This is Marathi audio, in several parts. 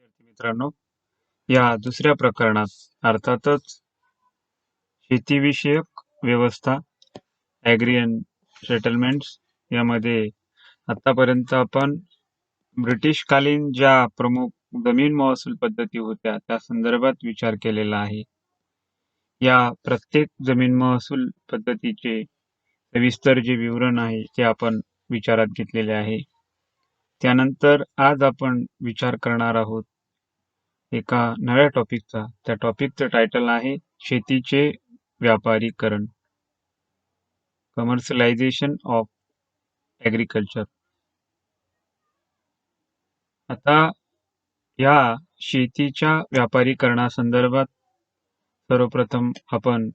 विद्यार्थी मित्रांनो, या दुसऱ्या प्रकरणात अर्थातच शेतीविषयक व्यवस्था, ॲग्री अँड सेटलमेंट्स यामध्ये आतापर्यंत आपण ब्रिटिशकालीन ज्या प्रमुख जमीन महसूल पद्धती होत्या त्या संदर्भात विचार केलेला आहे. या प्रत्येक जमीन महसूल पद्धतीचे सविस्तर जे विवरण आहे ते आपण विचारात घेतलेले आहे. त्यानंतर आज आपण विचार करणार आहोत एका नव्या टॉपिकचा. त्या टॉपिकचं टायटल आहे शेतीचे व्यापारीकरण, कमर्शियलायझेशन ऑफ ॲग्रिकल्चर. आता या शेतीच्या व्यापारीकरणासंदर्भात सर्वप्रथम आपण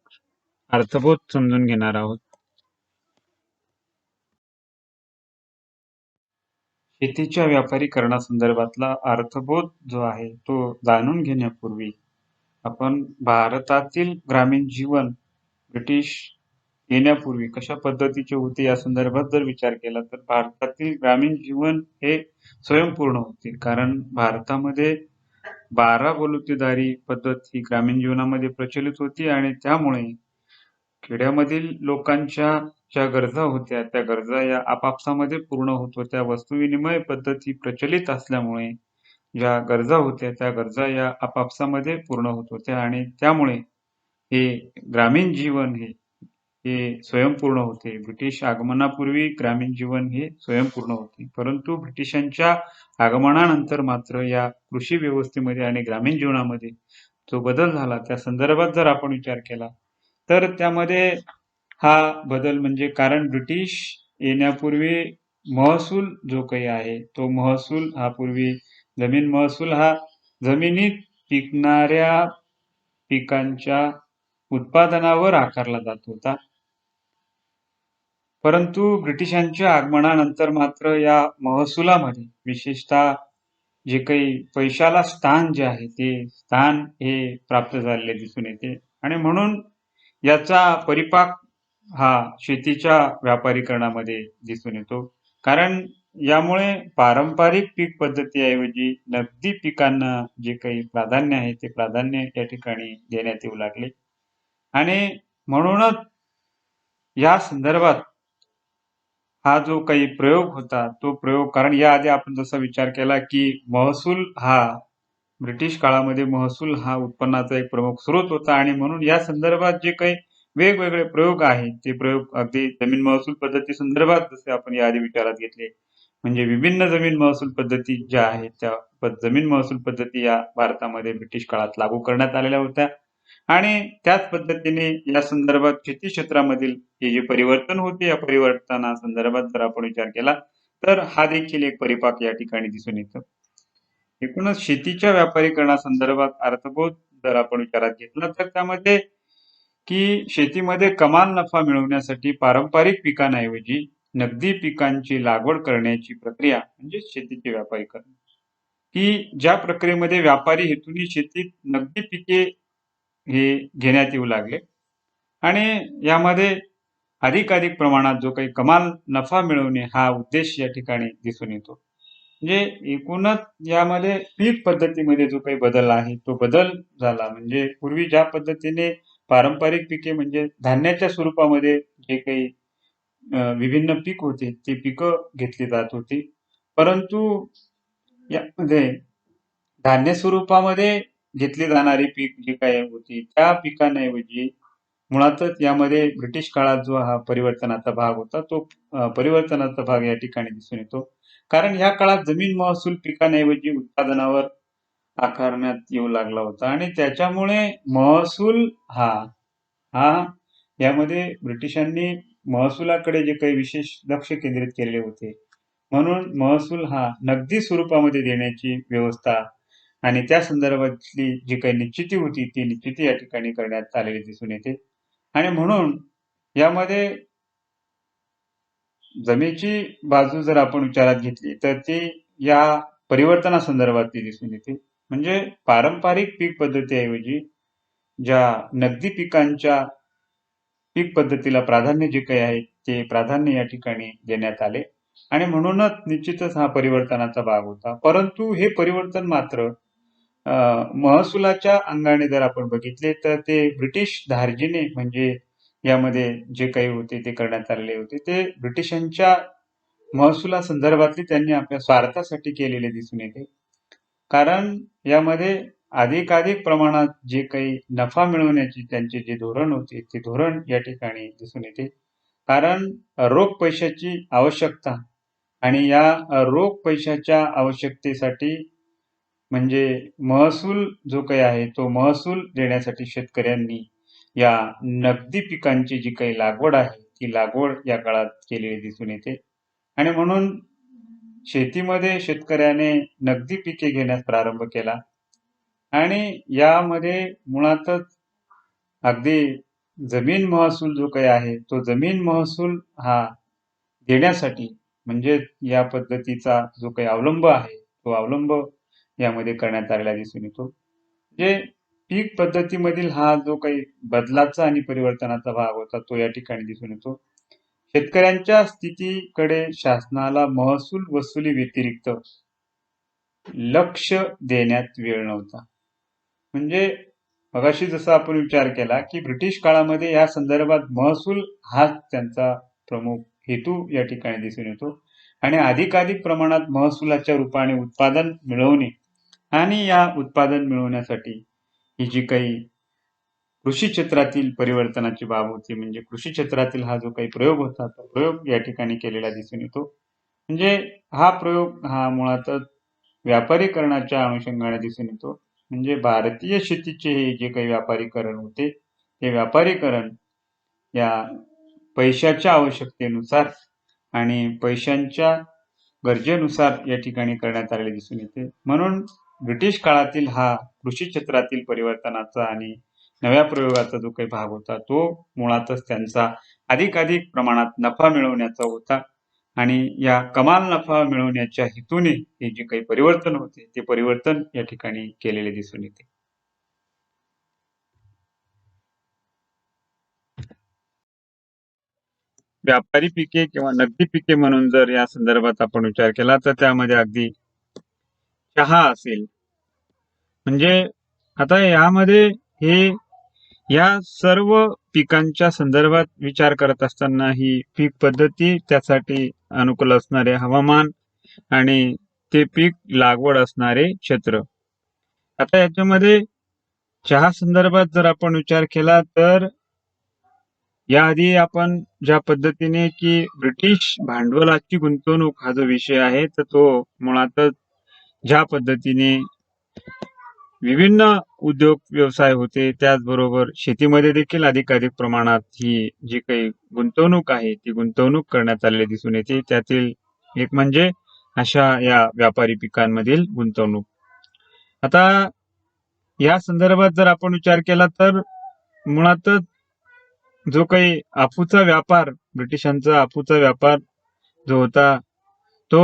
अर्थबोध समजून घेणार आहोत. शेतीच्या व्यापारीकरणासंदर्भातला अर्थबोध जो आहे तो जाणून घेण्यापूर्वी आपण भारतातील ग्रामीण जीवन ब्रिटिश येण्यापूर्वी कशा पद्धतीचे होते या संदर्भात जर विचार केला तर भारतातील ग्रामीण जीवन हे स्वयंपूर्ण होते. कारण भारतामध्ये 12 बलुतेदारी पद्धत ही ग्रामीण जीवनामध्ये प्रचलित होती आणि त्यामुळे खेड्यामधील लोकांच्या ज्या गरजा होत्या त्या गरजा या आपापसामध्ये पूर्ण होत होत्या. वस्तुविनिमय पद्धती प्रचलित असल्यामुळे ज्या गरजा होत्या त्या गरजा या आपापसामध्ये पूर्ण होत होत्या आणि त्यामुळे हे ग्रामीण जीवन हे स्वयंपूर्ण होते. ब्रिटिश आगमनापूर्वी ग्रामीण जीवन हे स्वयंपूर्ण होते, परंतु ब्रिटिशांच्या आगमनानंतर मात्र या कृषी व्यवस्थेमध्ये आणि ग्रामीण जीवनामध्ये जो बदल झाला त्या संदर्भात जर आपण विचार केला तर त्यामध्ये हा बदल म्हणजे कारण ब्रिटिश येण्यापूर्वी महसूल जो काही आहे तो महसूल हा पूर्वी जमीन महसूल हा जमिनीत पिकणाऱ्या पिकांच्या उत्पादनावर आकारला जात होता. परंतु ब्रिटिशांच्या आगमनानंतर मात्र या महसुलामध्ये विशेषतः जे काही पैशाला स्थान जे आहे ते स्थान हे प्राप्त झालेले दिसून येते आणि म्हणून याचा परिपाक हा शेतीच्या व्यापारीकरणामध्ये दिसून येतो. कारण यामुळे पारंपरिक पीक पद्धतीऐवजी नगदी पिकांना जे काही प्राधान्य आहे ते प्राधान्य या ठिकाणी देण्यात येऊ लागले आणि म्हणूनच या संदर्भात हा जो काही प्रयोग होता तो प्रयोग, कारण याआधी आपण जसा विचार केला की महसूल हा ब्रिटिश काळामध्ये महसूल हा उत्पन्नाचा एक प्रमुख स्रोत होता आणि म्हणून या संदर्भात जे काही वेगवेगळे प्रयोग आहेत ते प्रयोग अगदी जमीन महसूल पद्धती संदर्भात जसे आपण याआधी विचारात घेतले म्हणजे विभिन्न जमीन महसूल पद्धती ज्या आहेत त्या जमीन महसूल पद्धती या भारतामध्ये ब्रिटिश काळात लागू करण्यात आलेल्या होत्या आणि त्याच पद्धतीने या संदर्भात शेती क्षेत्रामधील हे जे परिवर्तन होते या परिवर्तनासंदर्भात जर आपण विचार केला तर हा देखील एक परिपाक या ठिकाणी दिसून येतो. एकूणच शेतीच्या व्यापारीकरणासंदर्भात अर्थबोध जर आपण विचारात घेतला तर त्यामध्ये की शेतीमध्ये कमाल नफा मिळवण्यासाठी पारंपरिक पिकांऐवजी नगदी पिकांची लागवड करण्याची प्रक्रिया म्हणजे शेतीचे व्यापारीकरण, की ज्या प्रक्रियेमध्ये व्यापारी हेतूने शेतीत नगदी पिके हे घेण्यात येऊ लागले आणि यामध्ये अधिकाधिक प्रमाणात जो काही कमाल नफा मिळवणे हा उद्देश या ठिकाणी दिसून येतो. म्हणजे एकूणच यामध्ये पीक पद्धतीमध्ये जो काही बदल आहे तो बदल झाला. म्हणजे पूर्वी ज्या पद्धतीने पारंपरिक पिके म्हणजे धान्याच्या स्वरूपामध्ये जे काही विभिन्न पीक होते ते पिकं घेतली जात होती, परंतु यामध्ये धान्य स्वरूपामध्ये घेतली जाणारी पीक जी काही होती त्या पिकांऐवजी मुळातच यामध्ये ब्रिटिश काळात जो हा परिवर्तनाचा भाग होता तो परिवर्तनाचा भाग या ठिकाणी दिसून येतो. कारण ह्या काळात जमीन महसूल पिकांऐवजी उत्पादनावर आकारण्यात येऊ लागला होता आणि त्याच्यामुळे महसूल हा यामध्ये ब्रिटिशांनी महसुलाकडे जे काही विशेष लक्ष केंद्रित केले होते म्हणून महसूल हा नगदी स्वरूपामध्ये देण्याची व्यवस्था आणि त्या संदर्भातली जी काही निश्चिती होती ती निश्चिती या ठिकाणी करण्यात आलेली दिसून येते आणि म्हणून यामध्ये जमेची बाजू जर आपण विचारात घेतली तर ती या परिवर्तनासंदर्भात ती दिसून येते. म्हणजे पारंपरिक पीक पद्धतीऐवजी ज्या नगदी पिकांच्या पीक पद्धतीला प्राधान्य जे काही आहे ते प्राधान्य या ठिकाणी देण्यात आले आणि म्हणूनच निश्चितच हा परिवर्तनाचा भाग होता. परंतु हे परिवर्तन मात्र महसुलाच्या अंगाने जर आपण बघितले तर ते ब्रिटिश धार्जिणे म्हणजे यामध्ये जे काही होते ते करण्यात आलेले होते ते ब्रिटिशांच्या महसुला संदर्भातले त्यांनी आपल्या स्वार्थासाठी केलेले दिसून येते. कारण यामध्ये अधिकाधिक प्रमाणात जे काही नफा मिळवण्याची त्यांचे जे धोरण होते ते धोरण या ठिकाणी दिसून येते. कारण रोख पैशाची आवश्यकता आणि या रोख पैशाच्या आवश्यकतेसाठी म्हणजे महसूल जो काही आहे तो महसूल देण्यासाठी शेतकऱ्यांनी या नगदी पिकांची जी काही लागवड आहे ती लागवड या काळात केलेली दिसून येते. आणि म्हणून शेतीमध्ये शेतकऱ्याने नगदी पिके घेण्यास प्रारंभ केला आणि यामध्ये मुळातच अगदी जमीन महसूल जो काही आहे तो जमीन महसूल हा देण्यासाठी म्हणजे या पद्धतीचा जो काही अवलंब आहे तो अवलंब यामध्ये करण्यात आलेला दिसून येतो. जे पीक पद्धतीमधील हा जो काही बदलाचा आणि परिवर्तनाचा भाग होता तो या ठिकाणी दिसून येतो. शेतकऱ्यांच्या स्थितीकडे शासनाला महसूल वसुली व्यतिरिक्त लक्ष देण्यात वेळ नव्हता. म्हणजे मगाशी जसा आपण विचार केला की ब्रिटिश काळामध्ये या संदर्भात महसूल हाच त्यांचा प्रमुख हेतू या ठिकाणी दिसून येतो आणि अधिकाधिक प्रमाणात महसुलाच्या रूपाने उत्पादन मिळवणे आणि या उत्पादन मिळवण्यासाठी ही जी काही कृषी क्षेत्रातील परिवर्तनाची बाब होती म्हणजे कृषी क्षेत्रातील हा जो काही प्रयोग होता तो प्रयोग या ठिकाणी केलेला दिसून येतो. म्हणजे हा प्रयोग हा मुळातच व्यापारीकरणाच्या अनुषंगाने दिसून येतो. म्हणजे भारतीय शेतीचे हे जे काही व्यापारीकरण होते ते व्यापारीकरण या पैशाच्या आवश्यकतेनुसार आणि पैशांच्या गरजेनुसार या ठिकाणी करण्यात आलेले दिसून येते. म्हणून ब्रिटिश काळातील हा कृषी क्षेत्रातील परिवर्तनाचा आणि नव्या प्रयोगाचा जो काही भाग होता तो मुळातच त्यांचा अधिकाधिक प्रमाणात नफा मिळवण्याचा होता आणि या कमाल नफा मिळवण्याच्या हेतूने हे जे काही परिवर्तन होते ते परिवर्तन या ठिकाणी केलेले दिसून येते. व्यापारी पिके किंवा नगदी पिके म्हणून जर या संदर्भात आपण विचार केला तर त्यामध्ये अगदी चहा असेल. म्हणजे आता यामध्ये हे या सर्व पिकांच्या संदर्भात विचार करत असताना ही पीक पद्धती त्यासाठी अनुकूल असणारे हवामान आणि ते पीक लागवड असणारे क्षेत्र. आता याच्यामध्ये चहा संदर्भात जर आपण विचार केला तर याआधी आपण ज्या पद्धतीने की ब्रिटिश भांडवलाची गुंतवणूक हा जो विषय आहे तर तो मुळातच ज्या पद्धतीने विभिन्न उद्योग व्यवसाय होते त्याचबरोबर शेतीमध्ये देखील अधिकाधिक प्रमाणात ही जी काही गुंतवणूक आहे ती गुंतवणूक करण्यात आलेली दिसून येते. त्यातील एक म्हणजे अशा या व्यापारी पिकांमधील गुंतवणूक. आता या संदर्भात जर आपण विचार केला तर मुळातच जो काही अफूचा व्यापार ब्रिटिशांचा अफूचा व्यापार जो होता तो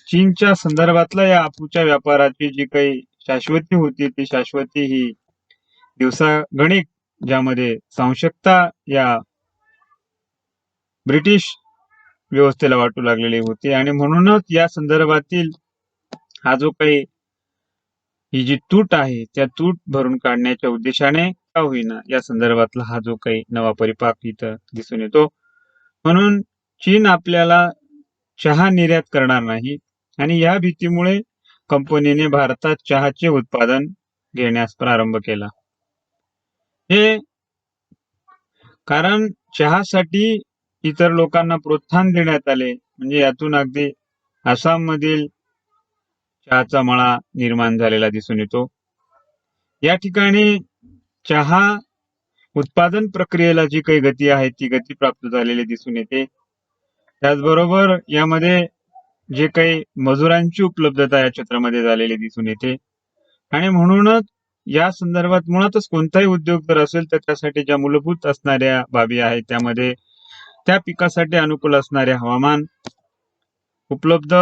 चीनच्या संदर्भातला या अफूच्या व्यापाराची जी काही शाश्वती होती ती शाश्वती ही दिवसागणिक ज्यामध्ये साशंकता या ब्रिटिश व्यवस्थेला वाटू लागलेली होती आणि म्हणूनच या संदर्भातील हा जो काही ही जी तूट आहे त्या तूट भरून काढण्याच्या उद्देशाने का होईना या संदर्भातला हा जो काही नवा परिपाक इथं दिसून येतो. म्हणून चीन आपल्याला चहा निर्यात करणार नाही आणि या भीतीमुळे कंपनीने भारतात चहाचे उत्पादन घेण्यास प्रारंभ केला. हे कारण चहासाठी इतर लोकांना प्रोत्साहन देण्यात आले म्हणजे यातून अगदी आसाम मधील चहाचा मळा निर्माण झालेला दिसून येतो. या ठिकाणी चहा उत्पादन प्रक्रियेला जी काही गती आहे ती गती प्राप्त झालेली दिसून येते. त्याचबरोबर यामध्ये जे काही मजुरांची उपलब्धता या क्षेत्रामध्ये झालेली दिसून येते आणि म्हणूनच या संदर्भात मुळातच कोणताही उद्योग जर असेल तर त्यासाठी ज्या मूलभूत असणाऱ्या बाबी आहेत त्यामध्ये त्या पिकासाठी अनुकूल असणारे हवामान, उपलब्ध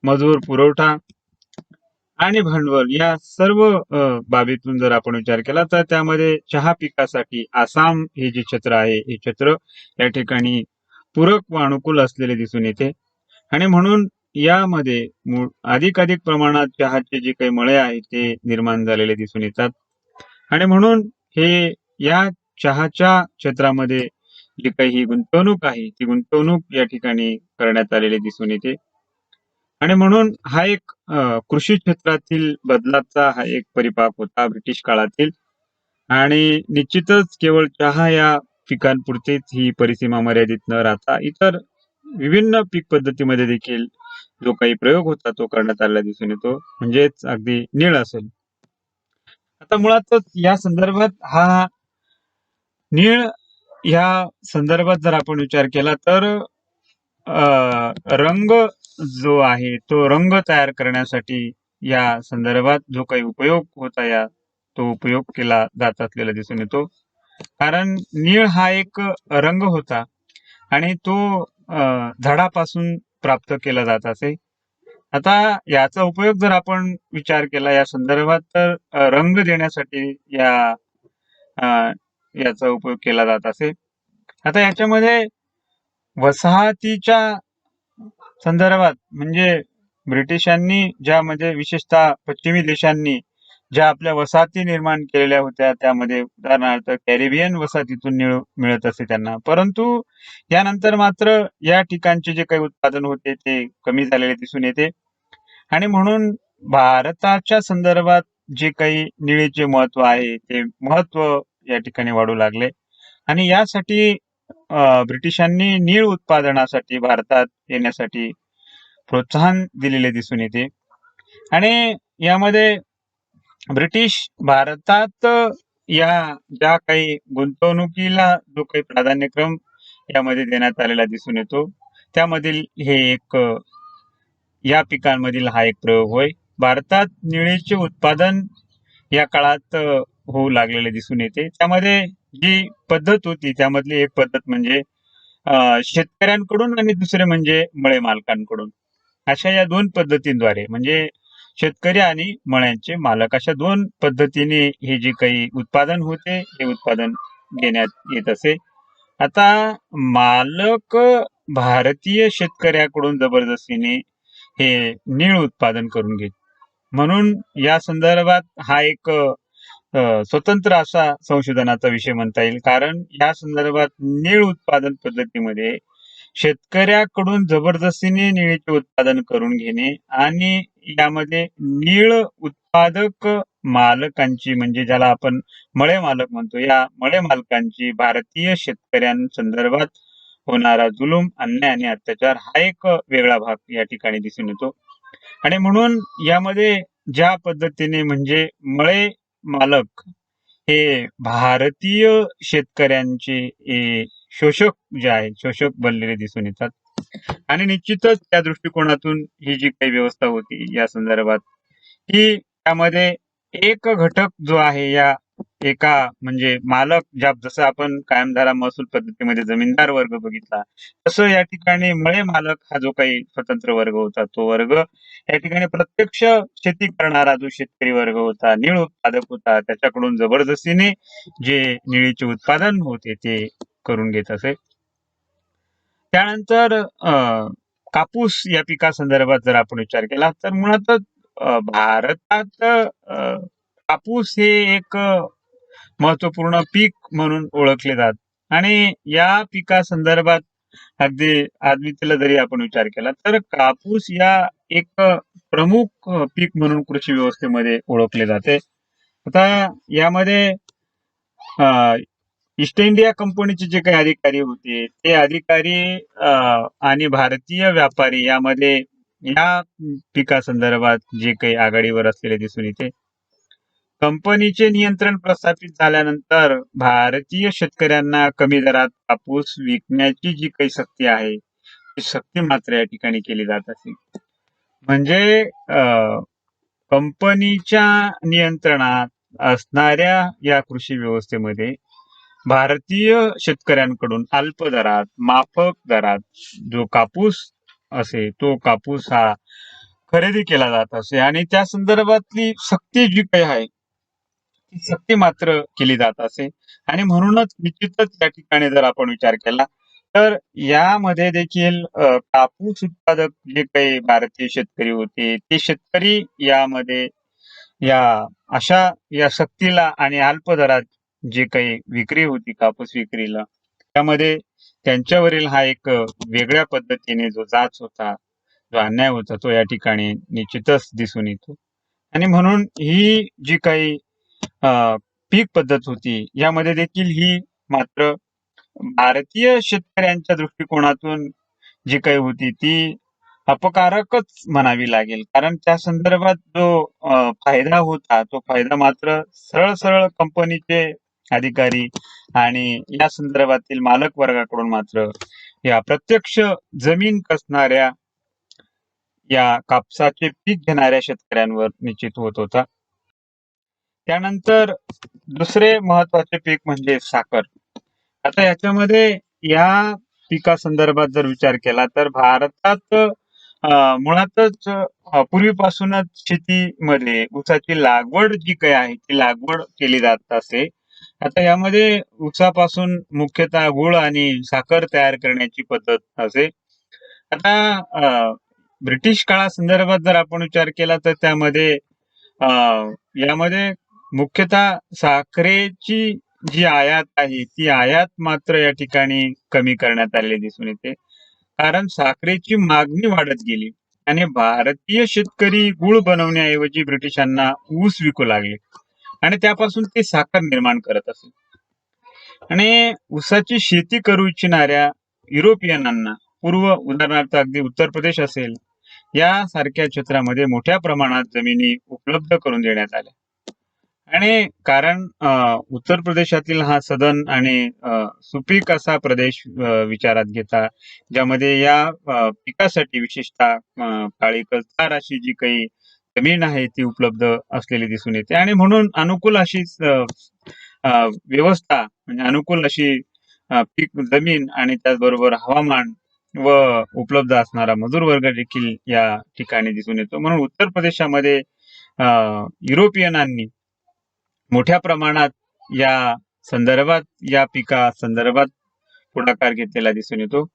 मजूर पुरवठा आणि भांडवल या सर्व बाबीतून जर आपण विचार केला तर त्यामध्ये चहा पिकासाठी आसाम हे जे क्षेत्र आहे हे क्षेत्र या ठिकाणी पूरक व अनुकूल असलेले दिसून येते आणि म्हणून यामध्ये अधिकाधिक प्रमाणात चहाचे जे काही मळे आहेत ते निर्माण झालेले दिसून येतात. आणि म्हणून हे या चहाच्या क्षेत्रामध्ये जी काही गुंतवणूक आहे ती गुंतवणूक या ठिकाणी करण्यात आलेली दिसून येते. आणि म्हणून हा एक कृषी क्षेत्रातील बदलाचा हा एक परिपाक होता ब्रिटिश काळातील. आणि निश्चितच केवळ चहा या पिकांपुरतीच ही परिसीमा मर्यादित न राहता इतर विभिन्न पीक पद्धतीमध्ये देखील जो काही प्रयोग होता तो करण्यात आलेला दिसून येतो. म्हणजेच अगदी नीळ असेल. आता मुळातच या संदर्भात हा नीळ या संदर्भात जर आपण विचार केला तर रंग जो आहे तो रंग तयार करण्यासाठी या संदर्भात जो काही उपयोग होता तो उपयोग केला जात असलेला दिसून येतो. कारण नीळ हा एक रंग होता आणि तो झाडापासून प्राप्त केला जात असे. आता याचा उपयोग जर आपण विचार केला या संदर्भात तर रंग देण्यासाठी याचा उपयोग केला जात असे. आता याच्यामध्ये वसाहतीच्या संदर्भात म्हणजे ब्रिटिशांनी ज्यामध्ये विशेषतः पश्चिमी देशांनी ज्या आपल्या वसाहती निर्माण केलेल्या होत्या त्यामध्ये उदाहरणार्थ कॅरिबियन वसाहतीतून मिळत असे त्यांना. परंतु यानंतर मात्र या ठिकाणचे जे काही उत्पादन होते ते कमी झालेले दिसून येते. आणि म्हणून भारताच्या संदर्भात जे काही निळीचे महत्व आहे ते महत्व या ठिकाणी वाढू लागले. आणि यासाठी ब्रिटिशांनी नीळ उत्पादनासाठी भारतात येण्यासाठी प्रोत्साहन दिलेले दिसून येते. आणि यामध्ये ब्रिटिश भारतात या ज्या काही गुंतवणुकीला जो काही प्राधान्यक्रम यामध्ये देण्यात आलेला दिसून येतो त्यामधील हे एक या पिकांमधील हा एक प्रयोग होय. भारतात निळीचे उत्पादन या काळात होऊ लागलेले दिसून येते. त्यामध्ये जी पद्धत होती त्यामधली एक पद्धत म्हणजे शेतकऱ्यांकडून आणि दुसरे म्हणजे मळे मालकांकडून अशा या दोन पद्धतींद्वारे म्हणजे शेतकरी आणि मळ्यांचे मालक अशा दोन पद्धतीने हे जे काही उत्पादन होते हे उत्पादन घेण्यात येत असे. आता मालक भारतीय शेतकऱ्याकडून जबरदस्तीने हे नीळ उत्पादन करून घेत. म्हणून या संदर्भात हा एक स्वतंत्र असा संशोधनाचा विषय म्हणता येईल. कारण या संदर्भात नीळ उत्पादन पद्धतीमध्ये शेतकऱ्याकडून जबरदस्तीने निळीचे उत्पादन करून घेणे आणि यामध्ये नीळ उत्पादक मालकांची म्हणजे ज्याला आपण मळे मालक म्हणतो या मळे मालकांची भारतीय शेतकऱ्यांसंदर्भात होणारा जुलूम, अन्याय आणि अत्याचार हा एक वेगळा भाग या ठिकाणी दिसून येतो. आणि म्हणून यामध्ये ज्या पद्धतीने म्हणजे मळे मालक हे भारतीय शेतकऱ्यांचे शोषक जे आहे शोषक बनलेले दिसून येतात. आणि निश्चितच त्या दृष्टिकोनातून ही जी काही व्यवस्था होती या संदर्भात की त्यामध्ये एक घटक जो आहे या एका म्हणजे मालक जसं आपण कायमधारा महसूल पद्धतीमध्ये जमीनदार वर्ग बघितला तसं या ठिकाणी मळे मालक हा जो काही स्वतंत्र वर्ग होता तो वर्ग या ठिकाणी प्रत्यक्ष शेती करणारा जो शेतकरी वर्ग होता नीळ उत्पादक होता त्याच्याकडून जबरदस्तीने जे निळीचे उत्पादन होते ते करून घेत असे. त्यानंतर कापूस या पिकासंदर्भात जर आपण विचार केला तर मुळातच भारतात कापूस हे एक महत्वपूर्ण पीक म्हणून ओळखले जात आणि या पिकासंदर्भात अगदी आजमितीला जरी आपण विचार केला तर कापूस या एक प्रमुख पीक म्हणून कृषी व्यवस्थेमध्ये ओळखले जाते. आता यामध्ये ईस्ट इंडिया कंपनीचे जे काही अधिकारी होते ते अधिकारी आणि भारतीय व्यापारी यामध्ये या पिकासंदर्भात जे काही आघाडीवर असलेले दिसून येते. कंपनीचे नियंत्रण प्रस्थापित झाल्यानंतर भारतीय शेतकऱ्यांना कमी दरात कापूस विकण्याची जी काही सक्ती आहे ती सक्ती मात्र या ठिकाणी केली जात असे. म्हणजे कंपनीच्या नियंत्रणात असणाऱ्या या कृषी व्यवस्थेमध्ये भारतीय शेतकऱ्यांकडून अल्प दरात माफक दरात जो कापूस असे तो कापूस हा खरेदी केला जात असे आणि त्या संदर्भातली सक्ती जी काही आहे ती सक्ती मात्र केली जात असे. आणि म्हणूनच निश्चितच या ठिकाणी जर आपण विचार केला तर यामध्ये देखील कापूस उत्पादक जे काही भारतीय शेतकरी होते, ते शेतकरी यामध्ये या अशा या सक्तीला आणि अल्प दरात जे काही विक्री होती कापूस विक्रीला, त्यामध्ये त्यांच्यावरील हा एक वेगळ्या पद्धतीने जो जाच होता, जो अन्याय होता, तो या ठिकाणी निश्चितच दिसून येतो. आणि म्हणून ही जी काही पीक पद्धत होती, यामध्ये देखील ही मात्र भारतीय शेतकऱ्यांच्या दृष्टिकोनातून जी काही होती ती अपकारकच म्हणावी लागेल. कारण त्या संदर्भात जो फायदा होता, तो फायदा मात्र सरळ सरळ कंपनीचे अधिकारी आणि या संदर्भातील मालक वर्गाकडून मात्र या प्रत्यक्ष जमीन कसणाऱ्या या कापसाचे पीक घेणाऱ्या शेतकऱ्यांवर निश्चित होत होता. त्यानंतर दुसरे महत्वाचे पीक म्हणजे साखर. आता याच्यामध्ये या पिकासंदर्भात जर विचार केला तर भारतात मुळातच पूर्वीपासूनच शेतीमध्ये ऊसाची लागवड जी काही आहे ती लागवड केली जात असे. आता यामध्ये ऊसापासून मुख्यतः गूळ आणि साखर तयार करण्याची पद्धत असे. आता ब्रिटिश काळासंदर्भात जर आपण विचार केला तर त्यामध्ये यामध्ये मुख्यतः साखरेची जी आयात आहे ती आयात मात्र या ठिकाणी कमी करण्यात आलेली दिसून येते. कारण साखरेची मागणी वाढत गेली आणि भारतीय शेतकरी गूळ बनवण्याऐवजी ब्रिटिशांना ऊस विकू लागले आणि त्यापासून ते साखर निर्माण करत असे. आणि ऊसाची शेती करू इच्छिणाऱ्या युरोपियनांना उदाहरणार्थ अगदी उत्तर प्रदेश असेल यासारख्या क्षेत्रामध्ये मोठ्या प्रमाणात जमिनी उपलब्ध करून देण्यात आल्या. आणि कारण उत्तर प्रदेशातील हा सदन आणि सुपीक असा प्रदेश विचारात घेता, ज्यामध्ये या पिकासाठी विशेषतः काळी कसदार अशी जी काही जमीन आहे ती उपलब्ध असलेली दिसून येते आणि म्हणून अनुकूल अशी व्यवस्था म्हणजे अनुकूल अशी पीक जमीन आणि त्याचबरोबर हवामान व उपलब्ध असणारा मजूर वर्ग देखील या ठिकाणी दिसून येतो. म्हणून उत्तर प्रदेशामध्ये युरोपियनांनी मोठ्या प्रमाणात या संदर्भात या पिका संदर्भात पुढाकार घेतलेला दिसून येतो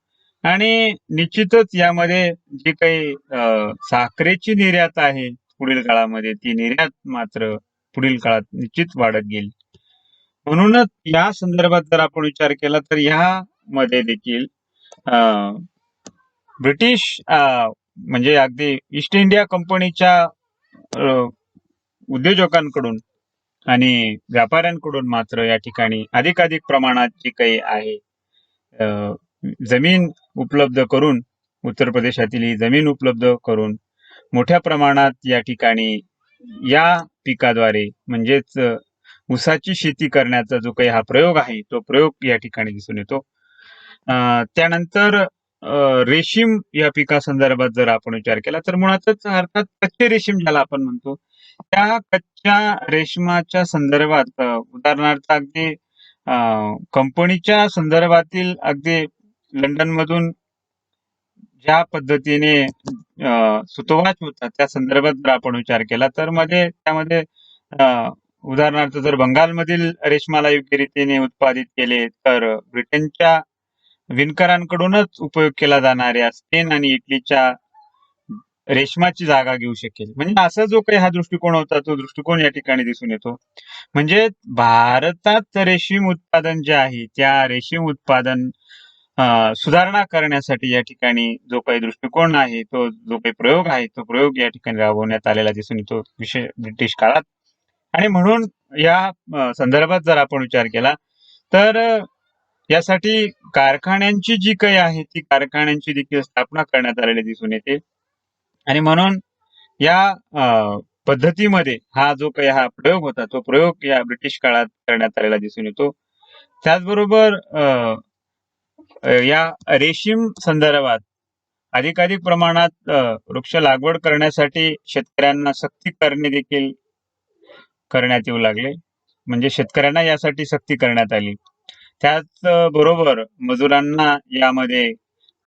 आणि निश्चितच यामध्ये जी काही साखरेची निर्यात आहे पुढील काळामध्ये ती निर्यात मात्र पुढील काळात निश्चित वाढत गेली. म्हणूनच या संदर्भात जर आपण विचार केला तर यामध्ये देखील ब्रिटिश म्हणजे अगदी ईस्ट इंडिया कंपनीच्या उद्योजकांकडून आणि व्यापाऱ्यांकडून मात्र या ठिकाणी अधिकाधिक प्रमाणात जी काही आहे जमीन उपलब्ध करून उत्तर प्रदेशातील ही जमीन उपलब्ध करून मोठ्या प्रमाणात या ठिकाणी या पिकाद्वारे म्हणजेच ऊसाची शेती करण्याचा जो काही हा प्रयोग आहे तो प्रयोग या ठिकाणी दिसून येतो. त्यानंतर रेशीम या पिकासंदर्भात जर आपण विचार केला तर मुळातच अर्थात कच्चे रेशीम ज्याला आपण म्हणतो त्या कच्च्या रेशमाच्या संदर्भात उदाहरणार्थ अगदी कंपनीच्या संदर्भातील अगदी लंडन मधून ज्या पद्धतीने सुतवाच होता त्या संदर्भात जर आपण विचार केला तर त्यामध्ये उदाहरणार्थ जर बंगालमधील रेशमाला योग्य रीतीने उत्पादित केले तर ब्रिटनच्या विणकरांकडूनच उपयोग केला जाणाऱ्या स्पेन आणि इटलीच्या रेशमाची जागा घेऊ शकेल. म्हणजे असा जो काही हा दृष्टिकोन होता तो दृष्टिकोन या ठिकाणी दिसून येतो. म्हणजे भारतात रेशीम उत्पादन जे आहे त्या रेशीम उत्पादन सुधारणा करण्यासाठी या ठिकाणी जो काही दृष्टिकोन आहे तो जो काही प्रयोग आहे तो प्रयोग या ठिकाणी राबवण्यात आलेला दिसून येतो विशेष ब्रिटिश काळात. आणि म्हणून या संदर्भात जर आपण विचार केला तर यासाठी कारखान्यांची जी काही आहे ती कारखान्यांची देखील स्थापना करण्यात आलेली दिसून येते आणि म्हणून या पद्धतीमध्ये हा जो काही हा प्रयोग होता तो प्रयोग या ब्रिटिश काळात करण्यात आलेला दिसून येतो. त्याचबरोबर या रेशीम संदर्भात अधिकाधिक प्रमाणात वृक्ष लागवड करण्यासाठी शेतकऱ्यांना सक्ती करणे देखील करण्यात येऊ लागले. म्हणजे शेतकऱ्यांना यासाठी सक्ती करण्यात आली. त्याचबरोबर मजुरांना यामध्ये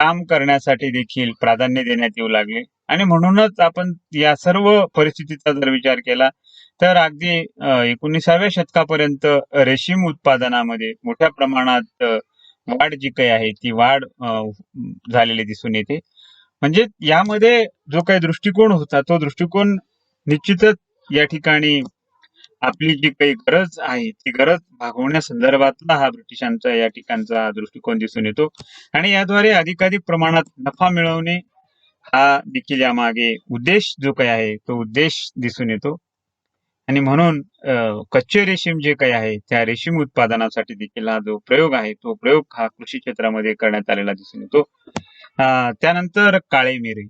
काम करण्यासाठी देखील प्राधान्य देण्यात येऊ लागले आणि म्हणूनच आपण या सर्व परिस्थितीचा जर विचार केला तर अगदी 19व्या शतकापर्यंत रेशीम उत्पादनामध्ये मोठ्या प्रमाणात वाढ जी काही आहे ती वाढ झालेली दिसून येते. म्हणजे यामध्ये जो काही दृष्टिकोन होता तो दृष्टिकोन निश्चितच या ठिकाणी आपली जी काही गरज आहे ती गरज भागवण्यासंदर्भातला हा ब्रिटिशांचा या ठिकाणचा दृष्टिकोन दिसून येतो आणि याद्वारे अधिकाधिक प्रमाणात नफा मिळवणे हा देखील यामागे उद्देश जो काही आहे तो उद्देश दिसून येतो आणि म्हणून कच्चे रेशीम जे काही आहे त्या रेशीम उत्पादनासाठी देखील हा जो प्रयोग आहे तो प्रयोग हा कृषी क्षेत्रामध्ये करण्यात आलेला दिसून येतो. त्यानंतर काळे मिरे.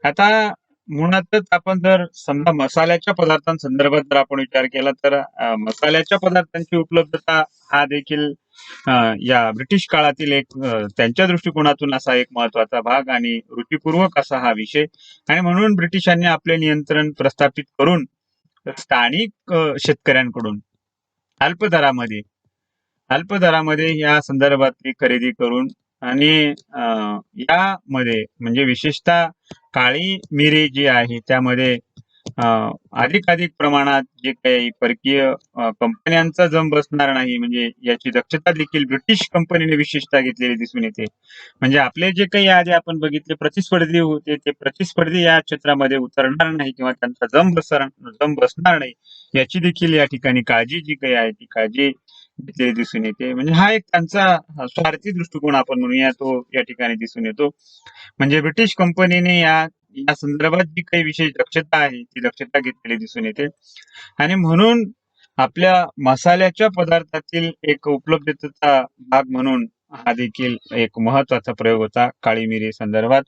आता मुळातच आपण जर समजा मसाल्याच्या पदार्थांसंदर्भात जर आपण विचार केला तर मसाल्याच्या पदार्थांची उपलब्धता हा देखील या ब्रिटिश काळातील एक त्यांच्या दृष्टिकोनातून असा एक महत्वाचा भाग आणि रुचिपूर्वक असा हा विषय आणि म्हणून ब्रिटिशांनी आपले नियंत्रण प्रस्थापित करून स्थानिक शेतकऱ्यांकडून अल्प दरामध्ये अल्प दरामध्ये या संदर्भातली खरेदी करून आणि यामध्ये म्हणजे विशेषतः काळी मिरी जी आहे त्यामध्ये अधिक प्रमाणात जे काही परकीय कंपन्यांचा जम बसणार नाही म्हणजे याची दक्षता देखील ब्रिटिश कंपनीने विशेषतः घेतलेली दिसून येते. म्हणजे आपले जे काही आधी आपण बघितले प्रतिस्पर्धी होते ते प्रतिस्पर्धी या क्षेत्रामध्ये उतरणार नाही किंवा त्यांचा जम बसणार नाही याची देखील या ठिकाणी काळजी जी काही आहे ती काळजी घेतलेली दिसून येते. म्हणजे हा एक त्यांचा स्वार्थी दृष्टिकोन आपण म्हणूया तो या ठिकाणी दिसून येतो. म्हणजे ब्रिटिश कंपनीने या संदर्भात जी काही विशेष दक्षता आहे ती दक्षता घेतलेली दिसून येते आणि म्हणून आपल्या मसाल्याच्या पदार्थातील एक उपलब्धतेचा भाग म्हणून हा देखील एक महत्वाचा प्रयोग होता काळी मिरी संदर्भात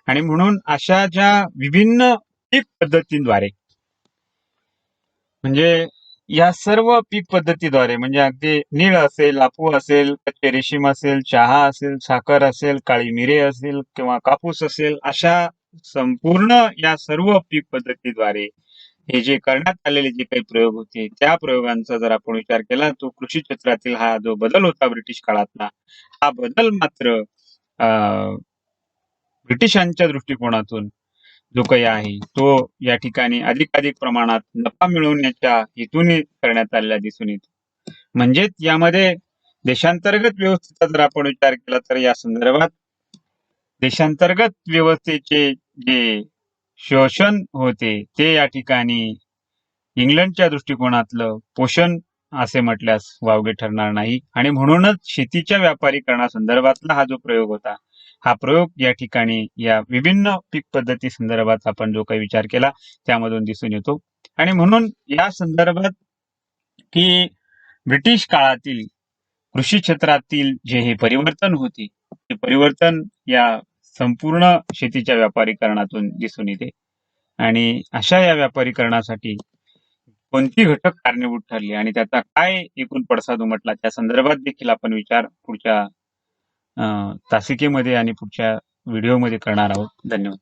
आणि म्हणून अशा ज्या विभिन्न पीक पद्धतींद्वारे म्हणजे या सर्व पीक पद्धतीद्वारे म्हणजे अगदी नीळ असेल, लापू असेल, कच्चे रेशीम असेल, चहा असेल, साखर असेल, काळी मिरे असेल किंवा कापूस असेल अशा संपूर्ण या सर्व पीक पद्धतीद्वारे हे जे करण्यात आलेले जे काही प्रयोग होते त्या प्रयोगांचा जर आपण विचार केला तो कृषी क्षेत्रातील हा जो बदल होता ब्रिटिश काळातला हा बदल मात्र ब्रिटिशांच्या दृष्टिकोनातून जो काही आहे तो या ठिकाणी अधिक प्रमाणात नफा मिळवण्याच्या हेतूने करण्यात आलेला दिसून येतो. म्हणजेच यामध्ये देशांतर्गत व्यवस्थेचा जर आपण विचार केला तर या संदर्भात देशांतर्गत व्यवस्थेचे जे शोषण होते ते या ठिकाणी इंग्लंडच्या दृष्टिकोनातलं पोषण असे म्हटल्यास वावगे ठरणार नाही आणि म्हणूनच शेतीच्या व्यापारीकरणासंदर्भातला हा जो प्रयोग होता हा प्रयोग या ठिकाणी या विभिन्न पीक पद्धती संदर्भात आपण जो काही विचार केला त्यामधून दिसून येतो आणि म्हणून या संदर्भात की ब्रिटिश काळातील कृषी क्षेत्रातील जे हे परिवर्तन होते ते परिवर्तन या संपूर्ण शेतीच्या व्यापारीकरणातून दिसून येते आणि अशा या व्यापारीकरणासाठी कोणती घटक कारणीभूत ठरले आणि त्याचा काय एकूण पडसाद उमटला त्या संदर्भात देखील आपण विचार पुढच्या तासिकेमध्ये आणि पुढच्या व्हिडिओमध्ये करणार आहोत. धन्यवाद.